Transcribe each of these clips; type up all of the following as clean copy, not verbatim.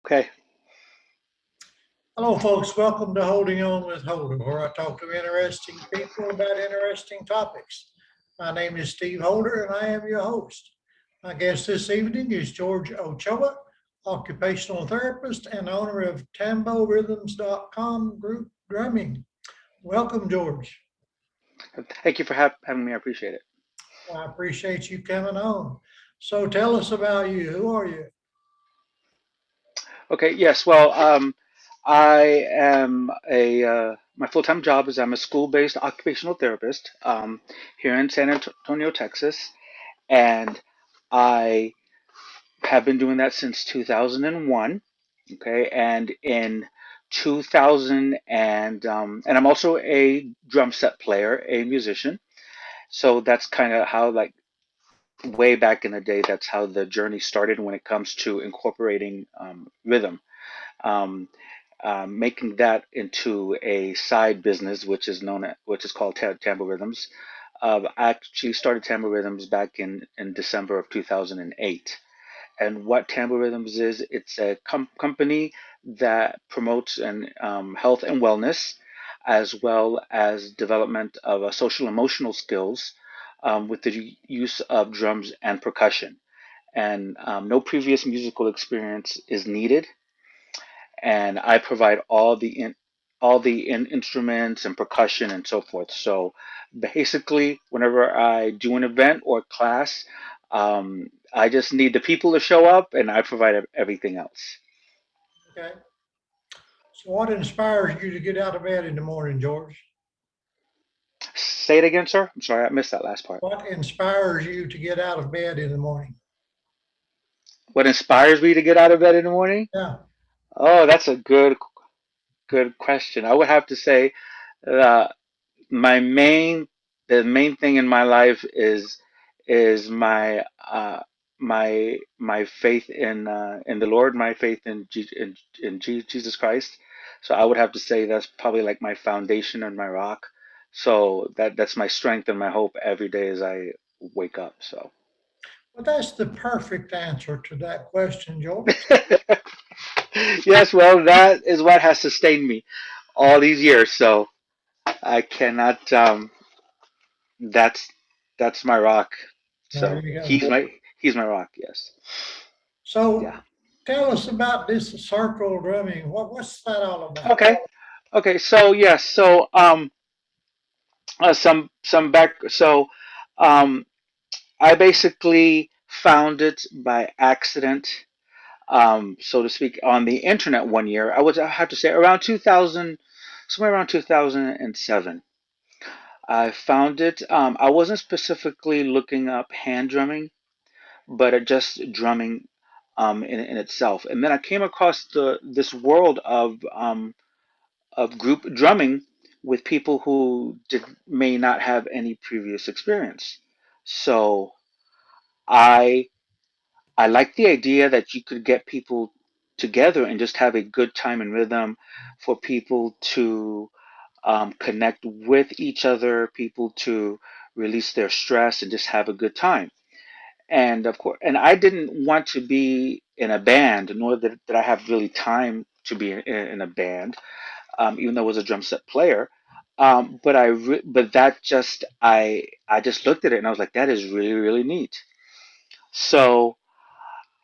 Okay. Hello, folks. Welcome to Holding On with Holder, where I talk to interesting people about interesting topics. My name is Steve Holder, and I am your host. My guest this evening is Jorge Ochoa, occupational therapist and owner of TamboRhythms.com group drumming. Welcome, George. Thank you for having me. I appreciate it. Well, I appreciate you coming on. So tell us about you. Who are you? Okay. Yes. Well, I am my full-time job is I'm a school-based occupational therapist here in San Antonio, Texas, and I have been doing that since 2001. Okay, and in 2000 and I'm also a drum set player, a musician. So that's kind of how like way back in the day, that's how the journey started when it comes to incorporating rhythm, um, making that into a side business, which is called Tambo Rhythms. I actually started Tambo Rhythms back in December of 2008. And what Tambo Rhythms is, it's a company that promotes health and wellness, as well as development of social emotional skills with the use of drums and percussion. And no previous musical experience is needed. And I provide all the instruments and percussion and so forth. So basically, whenever I do an event or class, I just need the people to show up, and I provide everything else. Okay. So, what inspires you to get out of bed in the morning, George? Say it again, sir. I'm sorry, I missed that last part. What inspires you to get out of bed in the morning? What inspires me to get out of bed in the morning? Yeah. Oh, that's a good question. I would have to say uh, my main the main thing in my life is my faith in the Lord, my faith in Jesus Christ. So I would have to say that's probably like my foundation and my rock. So that's my strength and my hope every day as I wake up. So Well, that's the perfect answer to that question, George. yes, well, that is what has sustained me all these years. So I cannot. That's that's my rock. There So you go. he's my rock. Yes. Yeah. So, tell us about this circle drumming. What's that all about? Okay. Okay. So yes. So some back. So um, I basically found it by accident, so to speak, on the internet one year. I have to say around 2000, somewhere around 2007. I found it. I wasn't specifically looking up hand drumming, but just drumming in itself. And then I came across this world of group drumming with people who may not have any previous experience. So I I like the idea that you could get people together and just have a good time and rhythm for people to connect with each other, people to release their stress and just have a good time. And of course, and I didn't want to be in a band, nor did I have really time to be in a band, even though I was a drum set player. But that just I just looked at it and I was like, that is really neat. So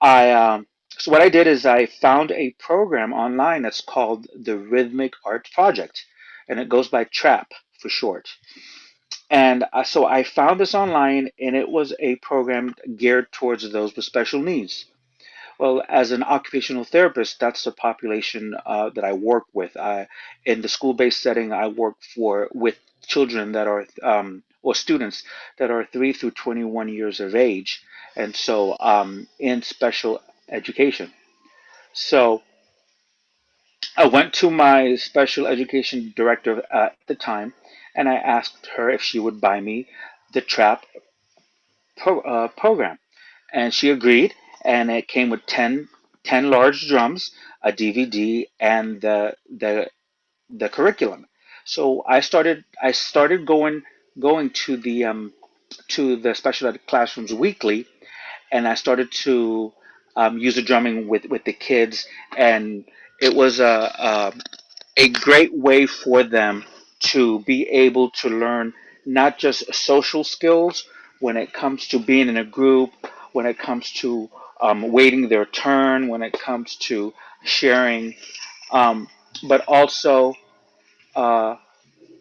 I so what I did is I found a program online that's called the Rhythmic Art Project, and it goes by TRAP for short. And so I found this online, and it was a program geared towards those with special needs. Well, as an occupational therapist, that's the population that I work with. In the school-based setting, I work with children that are or students that are 3 through 21 years of age, and so in special education. So I went to my special education director at the time, and I asked her if she would buy me the TRAP program, and she agreed. And it came with 10 large drums, a DVD, and the curriculum. So I started going to the special ed classrooms weekly, and I started to user drumming with the kids, and it was a great way for them to be able to learn not just social skills when it comes to being in a group, when it comes to waiting their turn, when it comes to sharing, um, but also uh,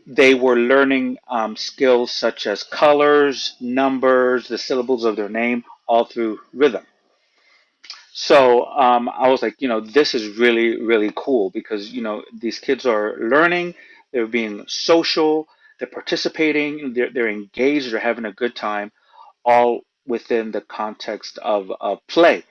they were learning skills such as colors, numbers, the syllables of their name, all through rhythm. So I was like, this is really, really cool because, these kids are learning, they're being social, they're participating, they're engaged, they're having a good time, all within the context of play.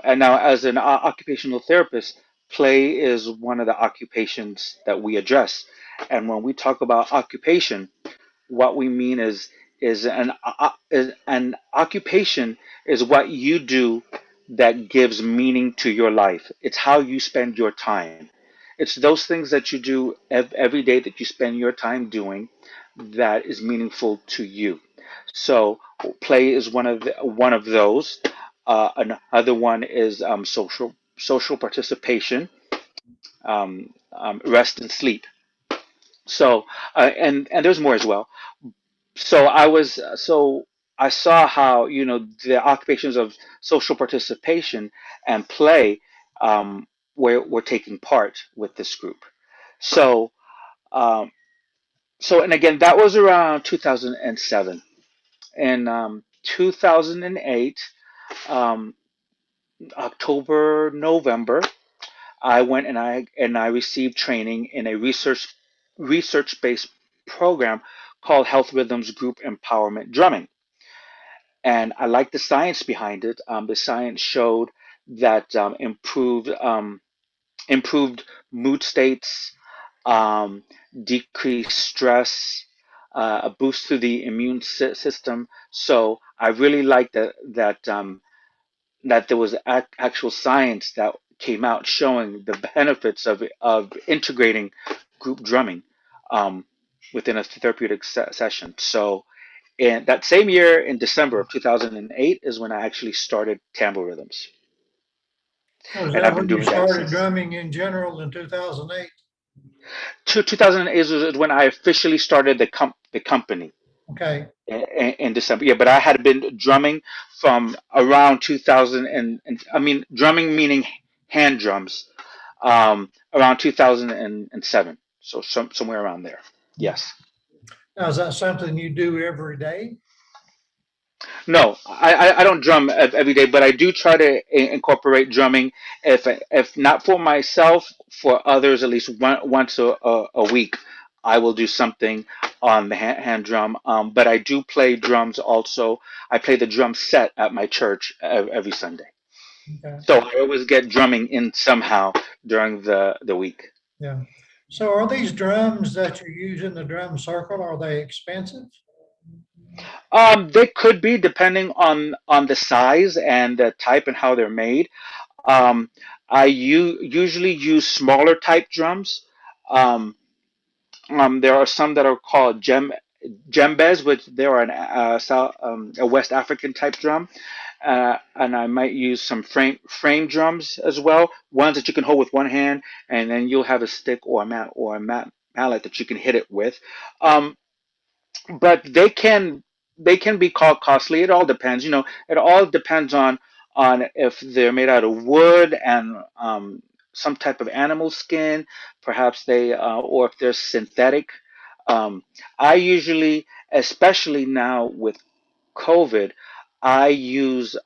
And now as an occupational therapist, play is one of the occupations that we address. And when we talk about occupation, what we mean is an occupation is what you do that gives meaning to your life. It's how you spend your time. It's those things that you do every day that you spend your time doing that is meaningful to you. So play is one of those. Another one is social participation, rest and sleep. So and there's more as well. So I saw how the occupations of social participation and play were taking part with this group. So um, and again that was around 2007. In 2008, um, October, November, I went and I received training in a research based program called Health Rhythms Group Empowerment Drumming. And I like the science behind it. The science showed that improved mood states, um, decreased stress, a boost to the immune system. So I really like that there was actual science that came out showing the benefits of integrating group drumming um, within a therapeutic session. So and that same year, in December of 2008, is when I actually started Tambo Rhythms, Was and that I've been when you doing that started since. drumming in general in 2008? 2008 is when I officially started the company Okay, in December. Yeah, but I had been drumming from around 2000, and I mean drumming meaning hand drums, around 2007. So somewhere around there. Yes. now is that something you do every day? No, I don't drum every day, but I do try to incorporate drumming. If not for myself, for others, at least once a week, I will do something on the hand drum. But I do play drums also. I play the drum set at my church every Sunday. Okay, So I always get drumming in somehow during the week. yeah. So are these drums that you use in the drum circle, are they expensive? They could be depending on the size and the type and how they're made. Um, I usually use smaller type drums. Um, there are some that are called djembes, which they are a West African type drum, and I might use some frame drums as well. Ones that you can hold with one hand, and then you'll have a stick or a mallet that you can hit it with. Um, but they can be called costly. It all depends. It all depends on if they're made out of wood and some type of animal skin, perhaps or if they're synthetic. Um, I usually, especially now with COVID, I use,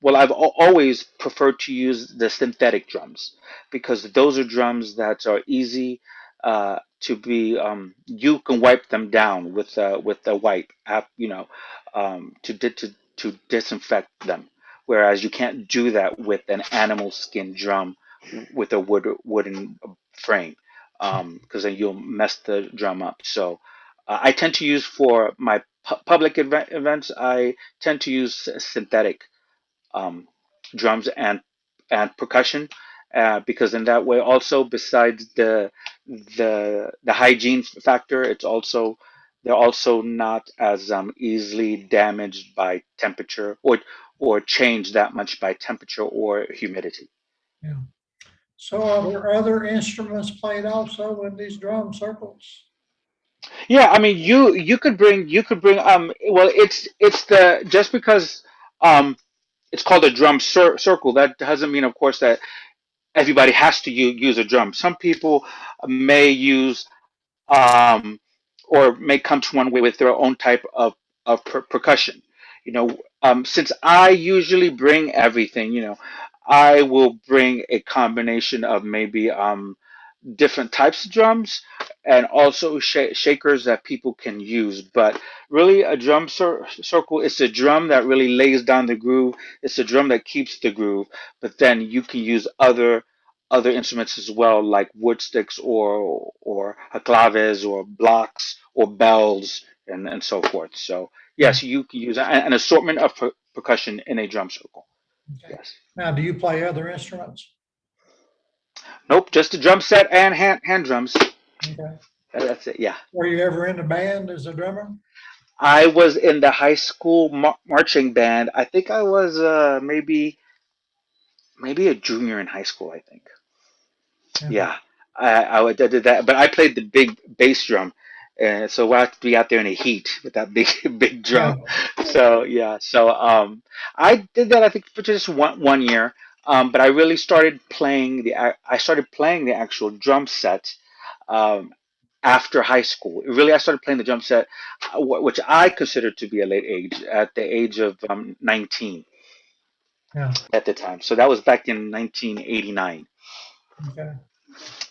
well, I've always preferred to use the synthetic drums because those are drums that are easy to be, you can wipe them down with a wipe app, to disinfect them. Whereas you can't do that with an animal skin drum with a wooden frame, because then you'll mess the drum up. So I tend to use for my public events. I tend to use synthetic um, drums and percussion, because in that way, also besides the hygiene factor, they're also not as easily damaged by temperature, or change that much by temperature or humidity. Yeah. So are there other instruments played also in these drum circles? Yeah, I mean, you could bring well, it's the just because um it's called a circle, that doesn't mean, of course, that everybody has to use a drum. Some people may use or may come to one with their own type of percussion. Since I usually bring everything, I will bring a combination of maybe different types of drums and also shakers that people can use. But really, a circle is a drum that really lays down the groove. It's a drum that keeps the groove. But then you can use other instruments as well, like wood sticks or claves or blocks or bells and so forth. So Yeah. yes, you can use an assortment of percussion in a drum circle. Okay. Yes. Now, do you play other instruments? Nope, just a drum set and hand drums. Okay. That's it. Yeah. Were you ever in a band as a drummer? I was in the high school marching band. I think I was maybe a junior in high school, I think. Yeah. Yeah, I did that, but I played the big bass drum, and so I have to be out there in the heat with that big big Yeah. drum. So yeah, so I did that, I think, for just one year. But I really started playing I started playing the actual drum set um, after high school. Really, I started playing the drum set, which I consider to be a late age, at the age of 19 Yeah. at the time. So that was back in 1989. Okay.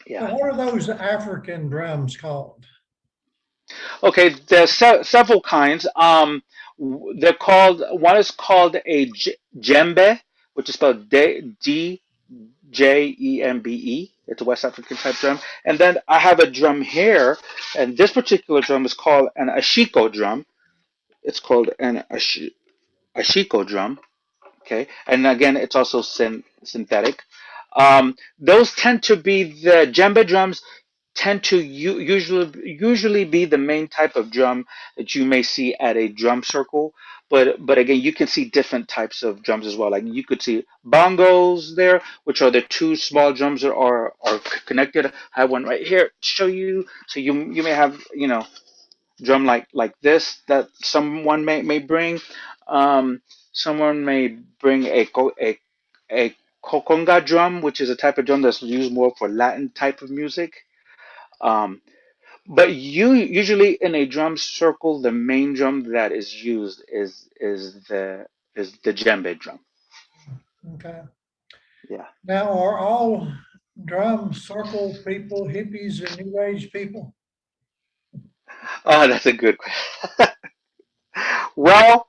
Yeah. Now, what are those African drums called? Okay, there's several kinds. They're called. One is called a djembe, which is spelled Djembe. It's a West African type drum. And then I have a drum here, and this particular drum is called an ashiko drum. It's called an ashiko drum. Okay, and again, it's also synthetic. Those tend to be the djembe drums. Tend to usually be the main type of drum that you may see at a drum circle. But again, you can see different types of drums as well. Like you could see bongos there, which are the two small drums that are connected. I have one right here to show you. So you may have drum like this that someone may bring. Um, Someone may bring a conga drum, which is a type of drum that's used more for Latin type of music. Um, but usually in a drum circle, the main drum that is used is the djembe drum. Okay. Yeah. Now, are all drum circle people hippies and new age people? Oh, that's a good question. Well,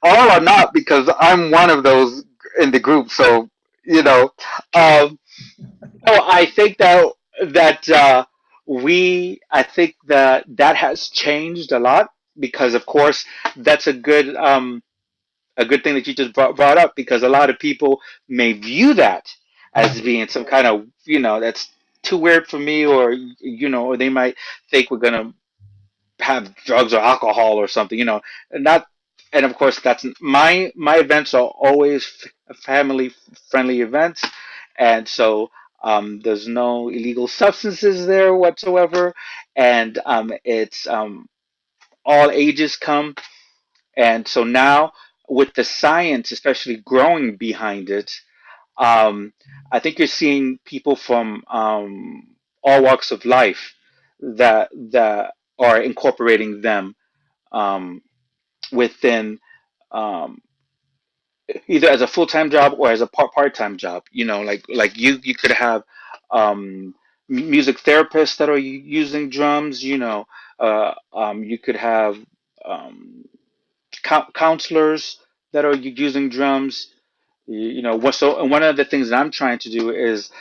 all or not, because I'm one of those in the group. So you know, um, oh, I think that I think that has changed a lot because, of course, that's a good thing that you just brought up, because a lot of people may view that Yeah. as being some kind of, that's too weird for me, or or they might think we're gonna have drugs or alcohol or something, and not. And of course, that's my events are always family friendly events, and so there's no illegal substances there whatsoever, and it's all ages come, and so now, with the science especially growing behind it, um, I think you're seeing people from all walks of life that are incorporating them um, within, um, either as a full time job or as a part time job. Like you could have music therapists that are using drums. You could have um, counselors that are using drums. So one of the things that I'm trying to do is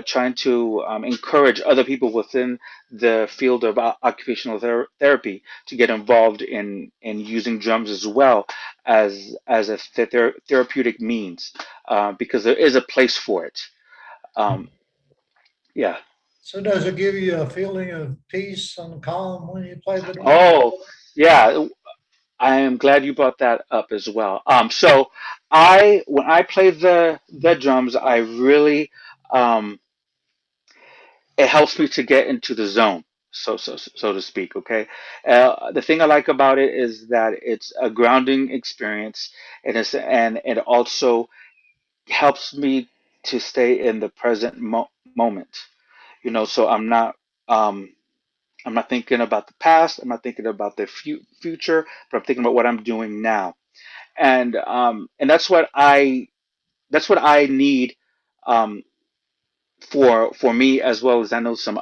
trying to encourage other people within the field of occupational therapy to get involved in using drums as well as a therapeutic means, because there is a place for it. Um, yeah. So, does it give you a feeling of peace and calm when you play the drum? Oh, yeah. I am glad you brought that up as well. So I when I play the drums, I really um, it helps me to get into the zone, so to speak. Okay, the thing I like about it is that it's a grounding experience, and it also helps me to stay in the present moment. So um, I'm not thinking about the past. I'm not thinking about the future, but I'm thinking about what I'm doing now. And that's what I need um, for me, as well as I know some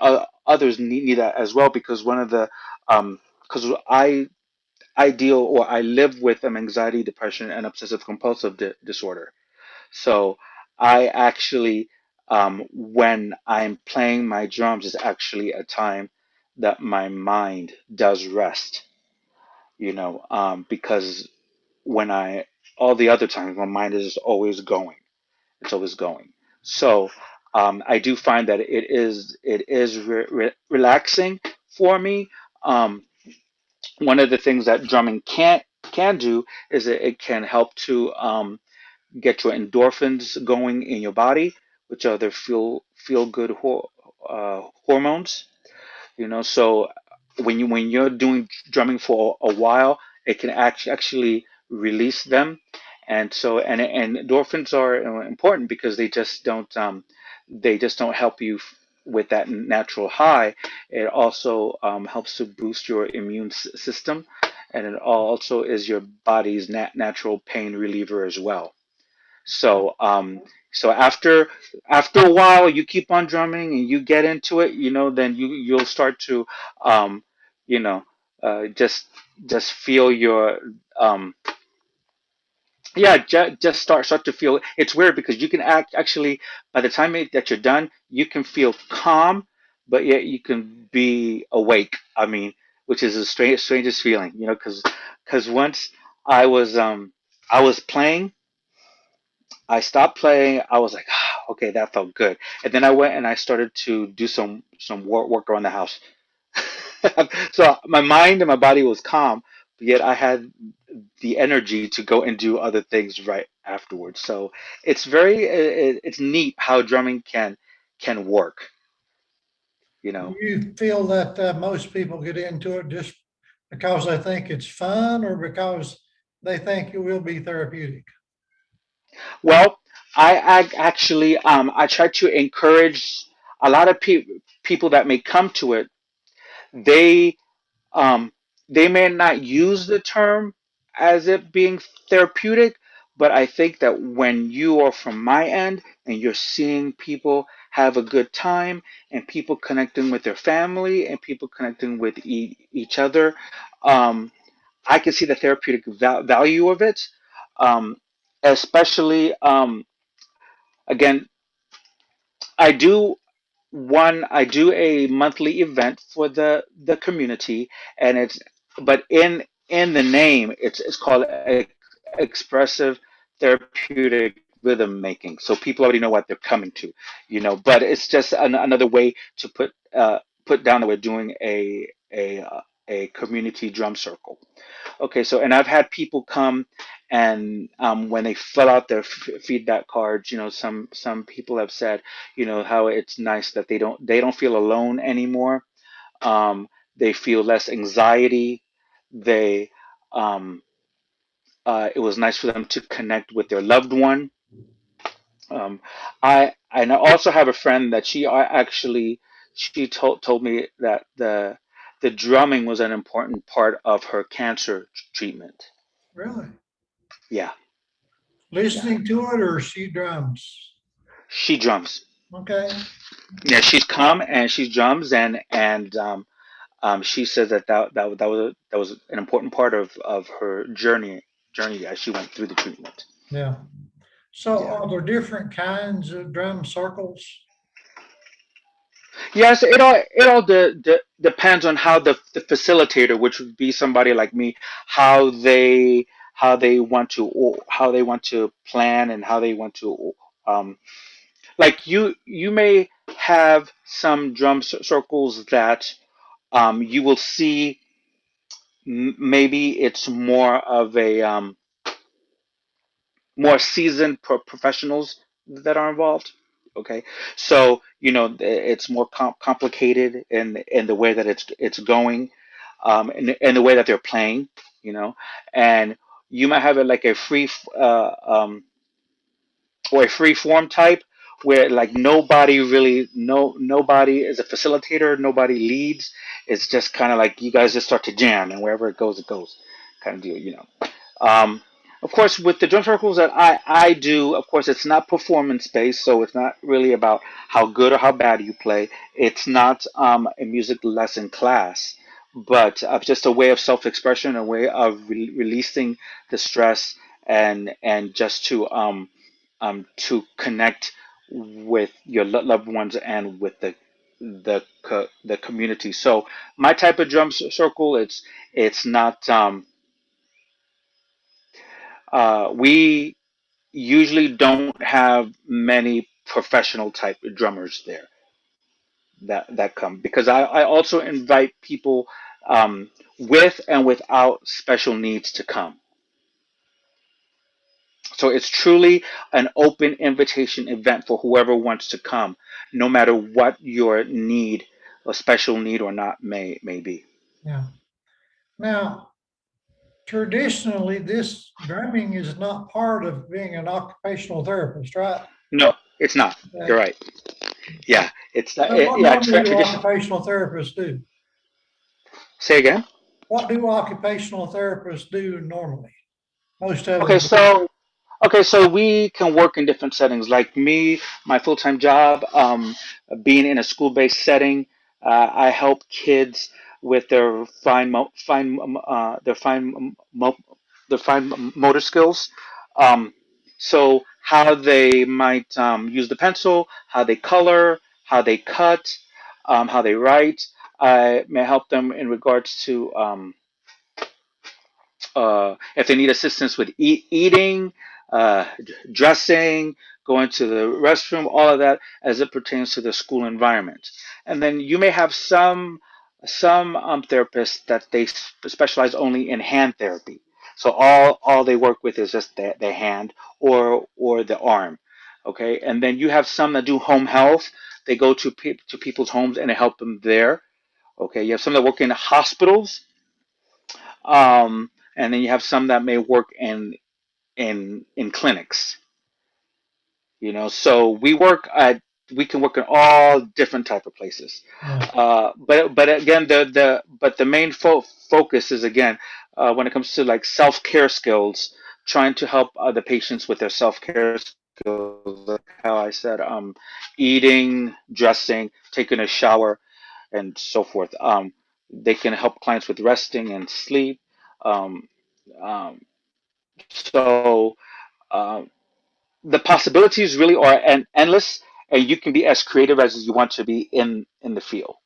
others need that as well, because one of the because I deal or I live with anxiety, depression, and obsessive compulsive disorder. So I actually, when I'm playing my drums, is actually a time that my mind does rest. Because when I all the other times my mind is always going. It's always going. So I do find that it is relaxing for me. Um, One of the things that drumming can do is that it can help to get your endorphins going in your body, which are the feel good hormones. So when you're doing drumming for a while, it can actually release them. And endorphins are important because they just don't help you with that natural high. It also helps to boost your immune system, and it also is your body's natural pain reliever as well. So after a while, you keep on drumming and you get into it, then you'll start to, um, you know, just feel your, um, yeah, just start to feel. It's weird because you can actually, by the time that you're done, you can feel calm, but yet you can be awake. I mean, which is the strangest feeling, because once I was um I was playing. I stopped playing. I was like, okay, that felt good. And then I went and I started to do some work around the house. So my mind and my body was calm, but yet I had the energy to go and do other things right afterwards. So it's neat how drumming can work. You Do know. you feel that most people get into it just because they think it's fun or because they think it will be therapeutic? Well, I try to encourage a lot of people that may come to it. They Um, they may not use the term as it being therapeutic, but I think that when you are from my end and you're seeing people have a good time and people connecting with their family and people connecting with each other, um, I can see the therapeutic value of it. Um, Especially, again, I do I do a monthly event for the community, and it's but in the name it's called expressive therapeutic rhythm making, so people already know what they're coming to, but it's just another way to put down that we're doing a community drum circle. Okay, so and I've had people come and when they fill out their feedback cards, some people have said, how it's nice that they don't feel alone anymore. They feel less anxiety. They It was nice for them to connect with their loved one. And I also have a friend that she told me that the drumming was an important part of her cancer treatment. Really? Yeah, yeah. Listening to it or she drums? She drums. Okay. Yeah, she's come and she drums, and she said that was an important part of her journey as she went through the treatment. Yeah. So Yeah. are there different kinds of drum circles? Yes, it all depends on how the facilitator, which would be somebody like me, how how they want to plan and how they want to like you may have some drum circles that you will see maybe it's more of a more seasoned professionals that are involved. Okay, so it's more complicated in the way that it's going, in the way that they're playing, you know, and you might have it like a or a free form type where like nobody really nobody is a facilitator, nobody leads. It's just kind of like you guys just start to jam, and wherever it goes, kind of deal, um, of course, with the drum circles that I do, of course, it's not performance based, so it's not really about how good or how bad you play. It's not a music lesson class, but just a way of self expression, a way of releasing the stress, and just to connect with your loved ones and with the community. So my type of drum circle, it's not. We usually don't have many professional type drummers there that come because I also invite people with and without special needs to come. So it's truly an open invitation event for whoever wants to come, no matter what your need, a special need or not, may be. Yeah. Now, traditionally, this drumming is not part of being an occupational therapist, right? No, it's not. You're Okay. right. Yeah, it's not. So what Yeah, normally do tradition. occupational therapists do? Say again. What do occupational therapists do normally? Most of Okay, them. so we can work in different settings. Like me, my full-time job, being in a school-based setting, I help kids with their fine motor skills. Um, so how they might use the pencil, how they color, how they cut, how they write. I may help them in regards to if they need assistance with eating, dressing, going to the restroom, all of that as it pertains to the school environment. And then you may have some therapists that they specialize only in hand therapy. So all they work with is just the hand or the arm. Okay, and then you have some that do home health. They go to people's homes and they help them there. Okay, you have some that work in hospitals, and then you have some that may work in clinics. So we can work in all different type of places. Yeah. But again, the main focus is again when it comes to like self care skills, trying to help the patients with their self care skills, like how I said, eating, dressing, taking a shower, and so forth. They can help clients with resting and sleep. Um, um, so uh, the possibilities really are endless, and you can be as creative as you want to be in the field.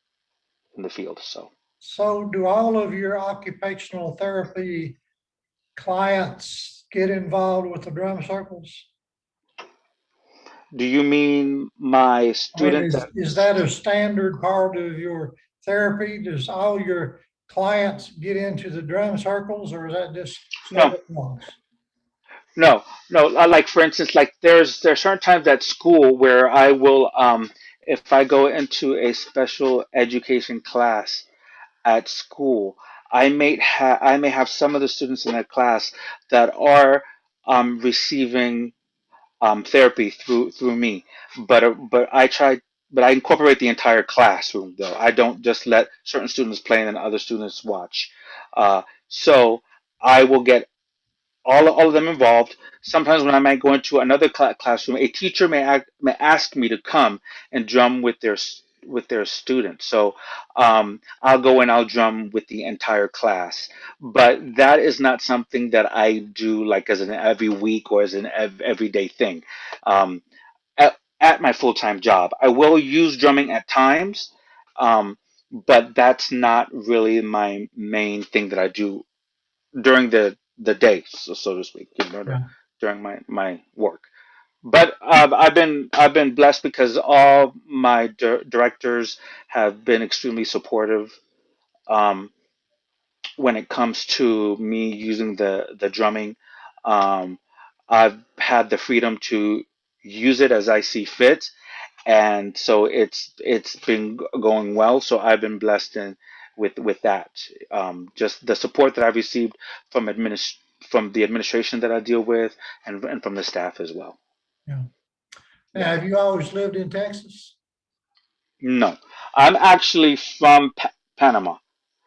So, So do all of your occupational therapy clients get involved with the drum circles? do you mean my I mean, student is that a standard part of your therapy? Does all your clients get into the drum circles or is that just No, certain ones? no, no. Like for instance, like there's certain times at school where I will, if I go into a special education class at school, I may have some of the students in that class that are receiving therapy through me, but I incorporate the entire classroom though. I don't just let certain students play and then other students watch. So I will get all of them involved. Sometimes when I might go into another classroom, a teacher may ask me to come and drum with their students. So I'll go and I'll drum with the entire class. But that is not something that I do like as an every week or as an everyday thing. Um, at my full time job, I will use drumming at times, um, but that's not really my main thing that I do during the day, so to speak, Yeah. during my work. But I've been blessed because all my directors have been extremely supportive, um, when it comes to me using the drumming. Um, I've had the freedom to use it as I see fit, and so it's been going well. So I've been blessed in with that. Just the support that I've received from from the administration that I deal with, and from the staff as well. Yeah. Now, Yeah. have you always lived in Texas? No, I'm actually from Panama.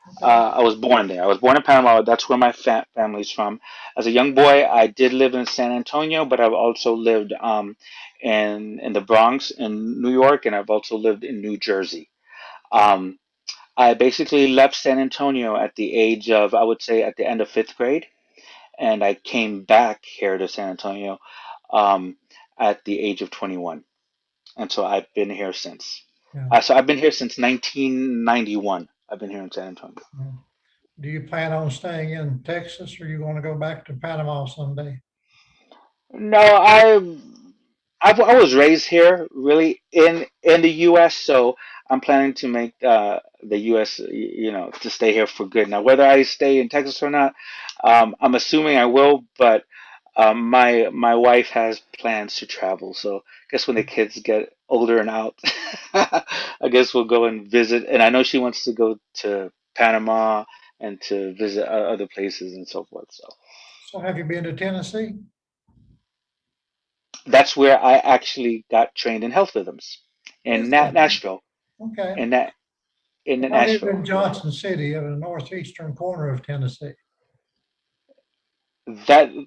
Okay. I was born there. I was born in Panama. That's where my family's from. As a young boy, I did live in San Antonio, but I've also lived in the Bronx in New York, and I've also lived in New Jersey. Um, I basically left San Antonio at the age of, I would say, at the end of fifth grade, and I came back here to San Antonio um, at the age of 21, and so I've been here since. Yeah. So I've been here since 1991. I've been here in San Antonio. Yeah. Do you plan on staying in Texas or you want to go back to Panama someday? No, I was raised here, really in the U.S. So I'm planning to make the U.S. To stay here for good. Now, whether I stay in Texas or not, I'm assuming I will. But my wife has plans to travel. So I guess when the kids get older and out, I guess we'll go and visit. And I know she wants to go to Panama and to visit other places and so forth. So. So have you been to Tennessee? That's where I actually got trained in health rhythms in Is it? Nashville. Okay. In that in I live Nashville, in yeah. Johnson City in the northeastern corner of Tennessee.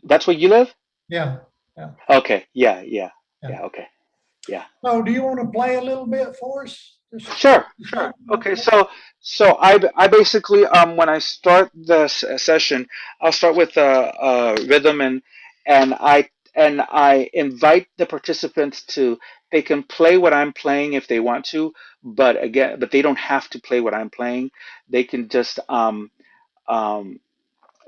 That's where you live? Yeah. Yeah. Okay, yeah, yeah, Yeah. yeah. Okay, yeah. So do you want to play a little bit for us? Just Sure, something sure. like Okay, that? so I basically when I start the session, I'll start with a rhythm and I invite the participants to they can play what I'm playing if they want to, but they don't have to play what I'm playing. They can just um,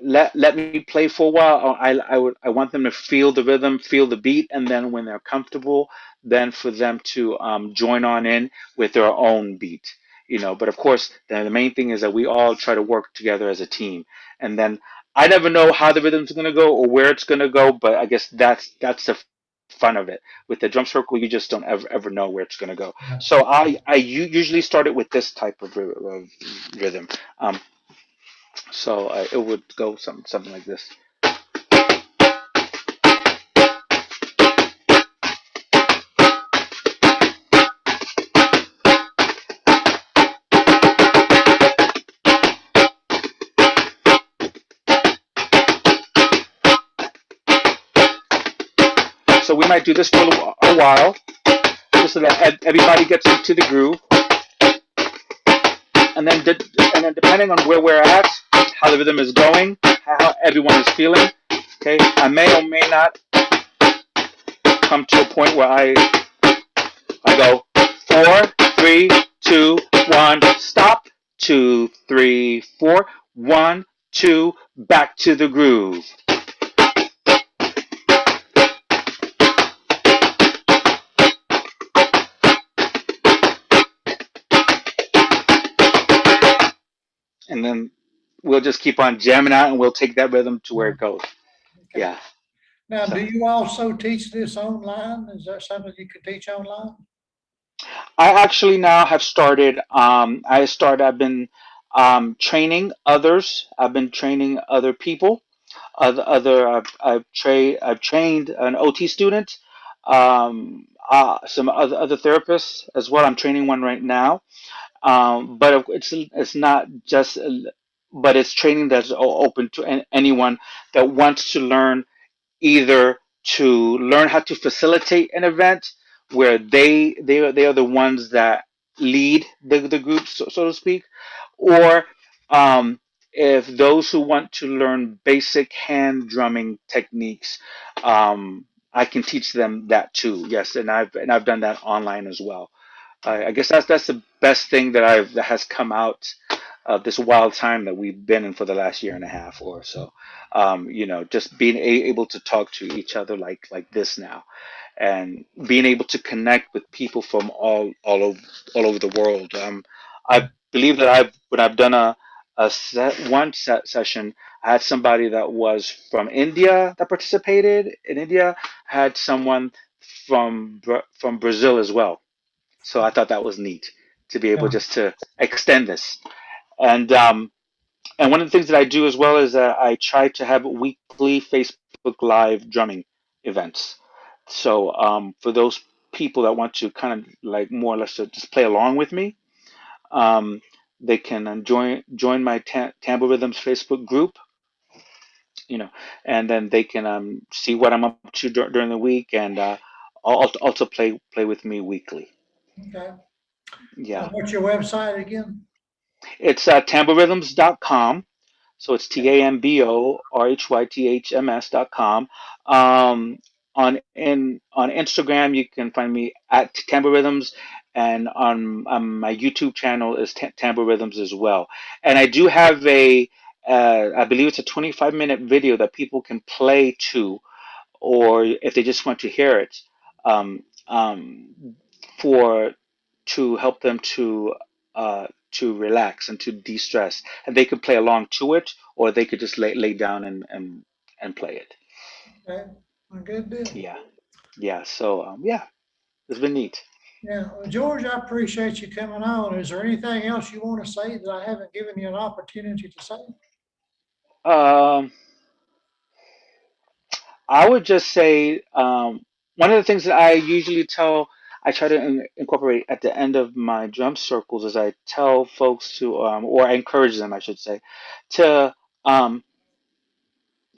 let me play for a while. I want them to feel the rhythm, feel the beat, and then when they're comfortable, then for them to join on in with their own beat. But of course, the main thing is that we all try to work together as a team. And then I never know how the rhythm's going to go or where it's going to go, but I guess that's the fun of it. With the drum circle, you just don't ever know where it's going to go. Yeah. So I usually start it with this type of rhythm. Um, so it would go something like this. So we might do this for a while, just so that everybody gets into the groove, and then depending on where we're at, how the rhythm is going, how everyone is feeling. Okay, I may or may not come to a point where I go 4, 3, 2, 1, stop. 2, 3, 4, 1, 2, back to the groove. And then we'll just keep on jamming out, and we'll take that rhythm to where Yeah. it goes. Okay. Yeah. Now, do So you also teach this online? Is that something you could teach online? I actually now have started. I've been training others. I've been training other people. I've trained an OT student. Some other therapists as well. I'm training one right now. But it's not just, but it's training that's open to anyone that wants to learn either to learn how to facilitate an event where they are the ones that lead the group, so to speak, or if those who want to learn basic hand drumming techniques, I can teach them that too. Yes, and I've done that online as well. I guess that's the best thing that has come out of this wild time that we've been in for the last year and a half or so. Just being able to talk to each other like this now, and being able to connect with people from all over the world. I believe that when I've done one session, I had somebody that was from India that participated in India. I had someone from Brazil as well. So I thought that was neat to be able Yeah. just to extend this. And and one of the things that I do as well is that I try to have weekly Facebook Live drumming events. So for those people that want to kind of like more or less to just play along with me, um, they can join my Tambo Rhythms Facebook group, you know, and then they can see what I'm up to during the week, and also play with me weekly. Okay. Yeah, What's your website again? it's tamborhythms.com. So it's Okay. TAMBORHYTHMS.com. On Instagram, you can find me at Tambo Rhythms, and on my YouTube channel is Tambo Rhythms as well. And I do have I believe it's a 25-minute video that people can play to, or if they just want to hear it, um, for to help them to relax and to de-stress, and they could play along to it, or they could just lay down and play it. Okay. Well, good deal. Yeah, yeah. So yeah, it's been neat. Yeah. Well, George, I appreciate you coming on. Is there anything else you want to say that I haven't given you an opportunity to say? Um, I would just say one of the things that I usually I try to incorporate at the end of my drum circles is I tell folks to, or I encourage them, I should say, to um,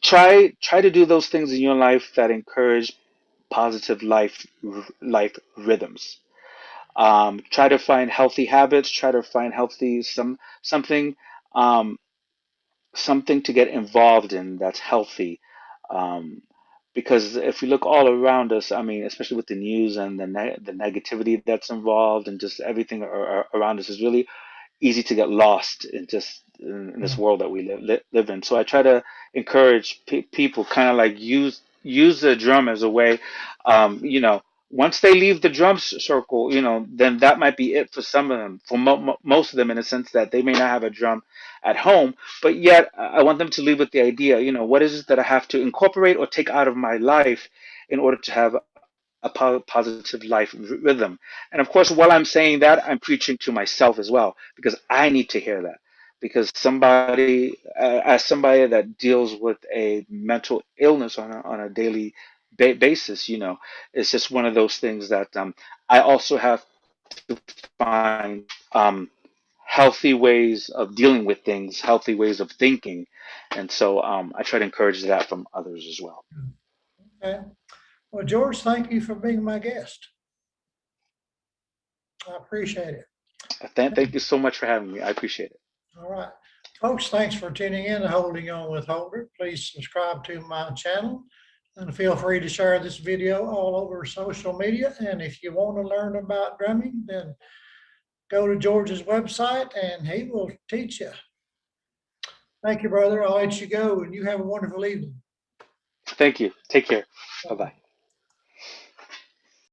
try to do those things in your life that encourage positive life rhythms. Try to find healthy habits. Try to find healthy something. Um, Something to get involved in that's healthy. Um, because if we look all around us, I mean, especially with the news and the negativity that's involved and just everything around us is really easy to get lost in just in this Yeah. world that we live in. So I try to encourage people kind of like use the drum as a way, you know, once they leave the drum circle, you know, then that might be it for some of them, for most of them, in a sense that they may not have a drum at home, but yet I want them to leave with the idea, you know, what is it that I have to incorporate or take out of my life in order to have a positive life rhythm. And of course, while I'm saying that, I'm preaching to myself as well, because I need to hear that. Because as somebody that deals with a mental illness on a daily basis, you know, it's just one of those things that I also have to find healthy ways of dealing with things, healthy ways of thinking. And so I try to encourage that from others as well. Okay. Well, George, thank you for being my guest. I appreciate it. Thank you so much for having me. I appreciate it. All right. Folks, thanks for tuning in to Holding On with Holder. Please subscribe to my channel and feel free to share this video all over social media. And if you want to learn about drumming, then go to George's website and he will teach you. Thank you, brother. I'll let you go and you have a wonderful evening. Thank you. Take care. Bye bye.